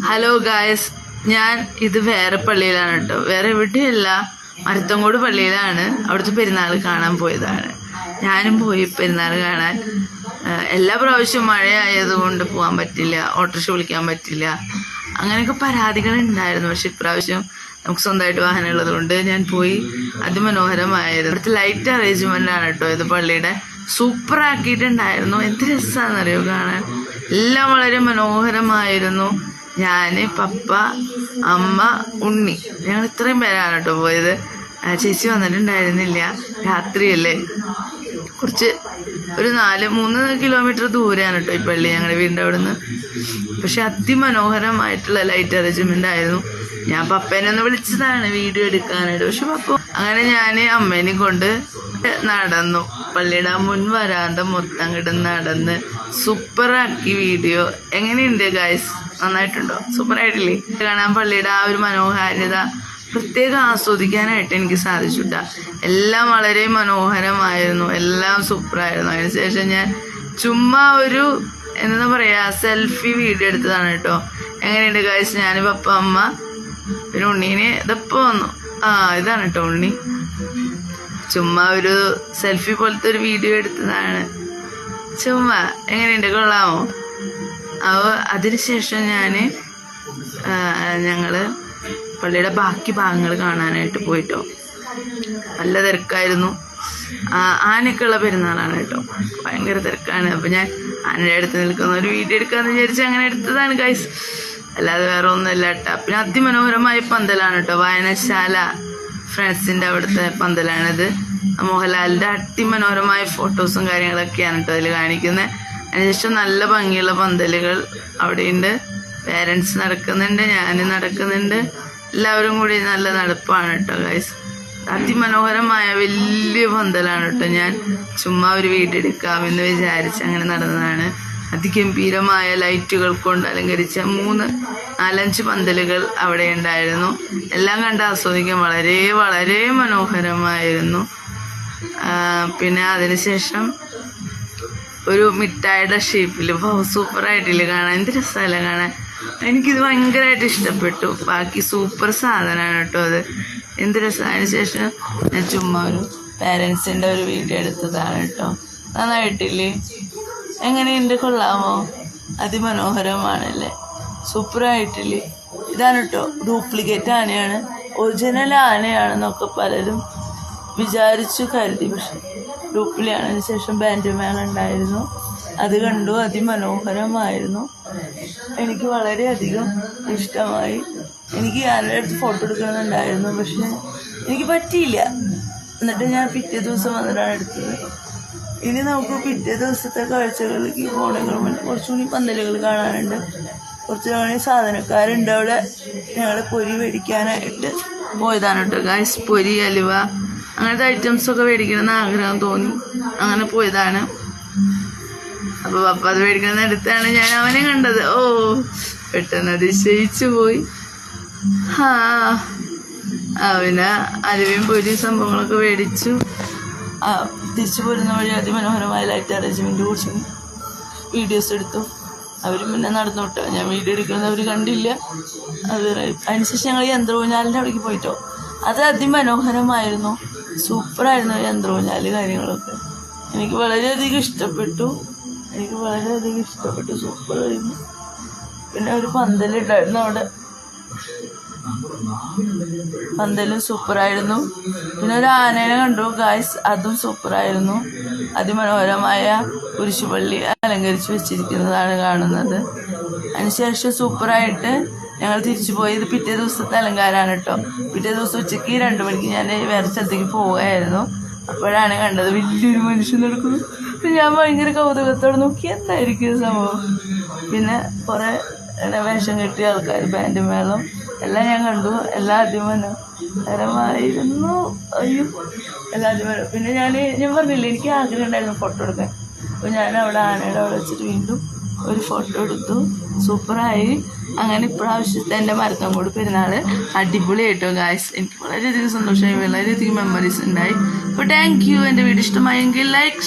Hello guys, ഞാൻ ഇത് വേറെ പള്ളിയിലാണ് കേട്ടോ, വേറെ എവിടെയല്ല, മരത്തങ്കോട് പള്ളിയിലാണ്. അവിടുത്തെ പെരുന്നാൾ കാണാൻ പോയതാണ്. ഞാനും പോയി പെരുന്നാൾ കാണാൻ. എല്ലാ പ്രാവശ്യവും മഴയായതുകൊണ്ട് പോകാൻ പറ്റില്ല, ഓട്ടോറിക്ഷ വിളിക്കാൻ പറ്റില്ല, അങ്ങനെയൊക്കെ പരാതികൾ ഉണ്ടായിരുന്നു. പക്ഷെ ഇപ്രാവശ്യം നമുക്ക് സ്വന്തമായിട്ട് വാഹനം ഉള്ളത് കൊണ്ട് ഞാൻ പോയി. അതിമനോഹരമായിരുന്നു. ഇവിടുത്തെ ലൈറ്റ് അറേഞ്ച്മെന്റ് ആണ് കേട്ടോ ഇത്. പള്ളിയുടെ സൂപ്പർ ആക്കിയിട്ടുണ്ടായിരുന്നു. എന്ത് രസമാണെന്നറിയോ കാണാൻ. എല്ലാം വളരെ മനോഹരമായിരുന്നു. ഞാൻ, പപ്പ, അമ്മ, ഉണ്ണി, ഞങ്ങൾ ഇത്രയും പേരാണ് കേട്ടോ പോയത്. ചേച്ചി വന്നിട്ടുണ്ടായിരുന്നില്ല, രാത്രിയല്ലേ. കുറച്ച് ഒരു 3 കിലോമീറ്റർ ദൂരെയാണ് കേട്ടോ ഈ പള്ളി ഞങ്ങളുടെ വീടിൻ്റെ അവിടെ നിന്ന്. പക്ഷെ അതിമനോഹരമായിട്ടുള്ള ലൈറ്റ് അറേഞ്ച്മെന്റ് ആയിരുന്നു. ഞാൻ പപ്പേനെ ഒന്ന് വിളിച്ചതാണ് വീഡിയോ എടുക്കാനായിട്ട്. പക്ഷെ പപ്പ അങ്ങനെ ഞാൻ അമ്മേനെ കൊണ്ട് നടന്നു. പള്ളിയുടെ മുൻ വരാന്ത മൊത്തം കിടന്ന് നടന്ന് സൂപ്പറാക്കി വീഡിയോ. എങ്ങനെയുണ്ട് ഗൈസ്? നന്നായിട്ടുണ്ടോ? സൂപ്പറായിട്ടില്ലേ? കാണാൻ പള്ളിയുടെ ആ ഒരു മനോഹാരിത പ്രത്യേകം ആസ്വദിക്കാനായിട്ട് എനിക്ക് സാധിച്ചുട്ടാ. എല്ലാം വളരെ മനോഹരമായിരുന്നു, എല്ലാം സൂപ്പറായിരുന്നു. അതിനുശേഷം ഞാൻ ചുമ്മാ ഒരു എന്താ പറയാ സെൽഫി വീഡിയോ എടുത്തതാണ് കേട്ടോ. എങ്ങനെയുണ്ട് ഗൈസ്? ഞാൻ, പപ്പ, അമ്മ, പിന്നെ ഉണ്ണീനെ ഇതപ്പോ വന്നു. ഇതാണ് കേട്ടോ ഉണ്ണി. ചുമ്മാ ഒരു സെൽഫി പോലത്തെ ഒരു വീഡിയോ എടുത്തതാണ്. ചുമ്മാ എങ്ങനെയുണ്ട്? കൊള്ളാമോ? അതിനുശേഷം ഞങ്ങള് പള്ളിയുടെ ബാക്കി ഭാഗങ്ങൾ കാണാനായിട്ട് പോയിട്ടോ. നല്ല തിരക്കായിരുന്നു. ആനക്കുള്ള പെരുന്നാളാണ് കേട്ടോ, ഭയങ്കര തിരക്കാണ്. അപ്പൊ ഞാൻ ആനയുടെ അടുത്ത് നിൽക്കുന്ന ഒരു വീഡിയോ എടുക്കാന്ന് വിചാരിച്ച് അങ്ങനെ എടുത്തതാണ് ഗൈസ്, അല്ലാതെ വേറെ ഒന്നുമില്ല കേട്ടോ. പിന്നെ അതിമനോഹരമായ പന്തലാണ് കേട്ടോ, വായനശാല ഫ്രണ്ട്സിന്റെ അവിടുത്തെ പന്തലാണിത്. മോഹൻലാലിന്റെ അതിമനോഹരമായ ഫോട്ടോസും കാര്യങ്ങളൊക്കെയാണ് കേട്ടോ അതിൽ കാണിക്കുന്നത്. അതിനുശേഷം നല്ല ഭംഗിയുള്ള പന്തലുകൾ അവിടെയുണ്ട്. പേരൻസ് നടക്കുന്നുണ്ട്, ഞാൻ നടക്കുന്നുണ്ട്, എല്ലാവരും കൂടി നല്ല നടപ്പാണ് കേട്ടോ ഗൈസ്. അതിമനോഹരമായ വലിയ പന്തലാണ് കേട്ടോ. ഞാൻ ചുമ്മാ ഒരു വീഡിയോ എടുക്കാമെന്ന് വിചാരിച്ച് അങ്ങനെ നടന്നതാണ്. അതിഗംഭീരമായ ലൈറ്റുകൾ കൊണ്ട് അലങ്കരിച്ച 4-5 പന്തലുകൾ അവിടെ ഉണ്ടായിരുന്നു. എല്ലാം കണ്ട് ആസ്വദിക്കാൻ വളരെ വളരെ മനോഹരമായിരുന്നു. പിന്നെ അതിനുശേഷം ഒരു മിഠായിയുടെ ഷേപ്പിൽ സൂപ്പറായിട്ടില്ല കാണാൻ. എന്ത് രസമല്ല കാണാൻ. എനിക്കിത് ഭയങ്കരമായിട്ട് ഇഷ്ടപ്പെട്ടു. ബാക്കി സൂപ്പർ സാധനമാണ് കേട്ടോ അത്. എന്ത് രസം. അതിനുശേഷം ഞാൻ ചുമ്മാ ഒരു പാരൻസിൻ്റെ ഒരു വീഡിയോ എടുത്തതാണ് കേട്ടോ. നന്നായിട്ടില്ലേ? എങ്ങനെയുണ്ട്? കൊള്ളാമോ? അതിമനോഹരമാണല്ലേ? സൂപ്പറായിട്ടില്ലേ? ഇതാണ് കേട്ടോ ഡ്യൂപ്ലിക്കേറ്റ് ആനയാണ്, ഒറിജിനൽ ആനയാണെന്നൊക്കെ പലരും വിചാരിച്ചു കരുതി. പക്ഷെ ഡ്യൂപ്ലിയാണ്. അതിനുശേഷം ബാൻഡ് മേള ഉണ്ടായിരുന്നു, അത് കണ്ടു. അതിമനോഹരമായിരുന്നു. എനിക്ക് വളരെയധികം ഇഷ്ടമായി. എനിക്ക് ആനയുടെ അടുത്ത് ഫോട്ടോ എടുക്കണമെന്നുണ്ടായിരുന്നു, പക്ഷെ എനിക്ക് പറ്റിയില്ല. എന്നിട്ട് ഞാൻ പിറ്റേ ദിവസം വന്നിട്ടാണ് എടുത്തത്. ഇനി നമുക്ക് പിറ്റേ ദിവസത്തെ കാഴ്ചകളിലേക്ക് പോകണമെങ്കിൽ കുറച്ചുകൂടി പന്തലുകൾ കാണാനുണ്ട്, കുറച്ചുകൂടി സാധനക്കാരുണ്ട് അവിടെ. ഞങ്ങൾ പൊരി മേടിക്കാനായിട്ട് പോയതാണ് കേട്ടോ ഗൈസ്. പൊരി, അലുവ, അങ്ങനത്തെ ഐറ്റംസൊക്കെ മേടിക്കണമെന്ന് ആഗ്രഹം തോന്നി, അങ്ങനെ പോയതാണ്. അപ്പോൾ പപ്പ അത് മേടിക്കണമെന്ന് എടുത്താണ് ഞാൻ അവനെ കണ്ടത്. പെട്ടെന്ന് അതിശയിച്ചു പോയി. പിന്നെ അലുവയും പൊരി സംഭവങ്ങളൊക്കെ മേടിച്ചു. തിരിച്ചു പോരുന്ന വഴി അതിമനോഹരമായ ലൈറ്റ് അറേഞ്ച്മെന്റ് കുറച്ച് വീഡിയോസ് എടുത്തു. അവരും പിന്നെ നടന്നു വിട്ടോ. ഞാൻ വീഡിയോ എടുക്കുന്നത് അവർ കണ്ടില്ല. അതിനുശേഷം ഞങ്ങൾ യന്ത്രഊഞ്ഞാലിൻ്റെ അവിടേക്ക് പോയിട്ടോ. അത് അതിമനോഹരമായിരുന്നു, സൂപ്പറായിരുന്നു യന്ത്രഊഞ്ഞാല് കാര്യങ്ങളൊക്കെ. എനിക്ക് വളരെയധികം ഇഷ്ടപ്പെട്ടു. സൂപ്പറായിരുന്നു. പിന്നെ ഒരു പന്തലുണ്ടായിരുന്നു അവിടെ, പന്തലും സൂപ്പറായിരുന്നു. പിന്നെ ഒരു ആനേനെ കണ്ടു ഗായ്സ്, അതും സൂപ്പറായിരുന്നു. അതിമനോഹരമായ കുരിശുപള്ളി അലങ്കരിച്ച് വെച്ചിരിക്കുന്നതാണ് കാണുന്നത്. അതിനുശേഷം സൂപ്പറായിട്ട് ഞങ്ങൾ തിരിച്ചു പോയി. ഇത് പിറ്റേ ദിവസത്തെ അലങ്കാരമാണ് കേട്ടോ. പിറ്റേ ദിവസം ഉച്ചയ്ക്ക് 2 മണിക്ക് ഞാൻ വേറെ സ്ഥലത്തേക്ക് പോവുകയായിരുന്നു. അപ്പോഴാണ് കണ്ടത് വലിയൊരു മനുഷ്യൻ നടക്കുന്നു. അപ്പം ഞാൻ ഭയങ്കര കൗതുകത്തോടെ നോക്കി എന്തായിരിക്കും സംഭവം. പിന്നെ കുറേ വേഷം കെട്ടിയ ആൾക്കാർ, ബാൻഡ് മേളം എല്ലാം ഞാൻ കണ്ടു. എല്ലാം അതിമനോഹരമായിരുന്നു. എല്ലാം അതിമനോഹരം. പിന്നെ ഞാൻ പറഞ്ഞില്ലേ എനിക്ക് ആഗ്രഹം ഉണ്ടായിരുന്നു ഫോട്ടോ എടുക്കാൻ. അപ്പോൾ ഞാൻ അവിടെ ആനയുടെ അവിടെ വെച്ചിട്ട് വീണ്ടും ഒരു ഫോട്ടോ എടുത്തു. സൂപ്പറായി. അങ്ങനെ ഇപ്രാവശ്യത്തെ എൻ്റെ മരത്തങ്കോട് പെരുന്നാൾ അടിപൊളിയായിട്ടോ ഗായ്സ്. എനിക്ക് വളരെയധികം സന്തോഷമായി, വളരെയധികം മെമ്മറീസ് ഉണ്ടായി. അപ്പോൾ താങ്ക് യു. എൻ്റെ വീഡിയോ ഇഷ്ടമായെങ്കിൽ ലൈക്ക്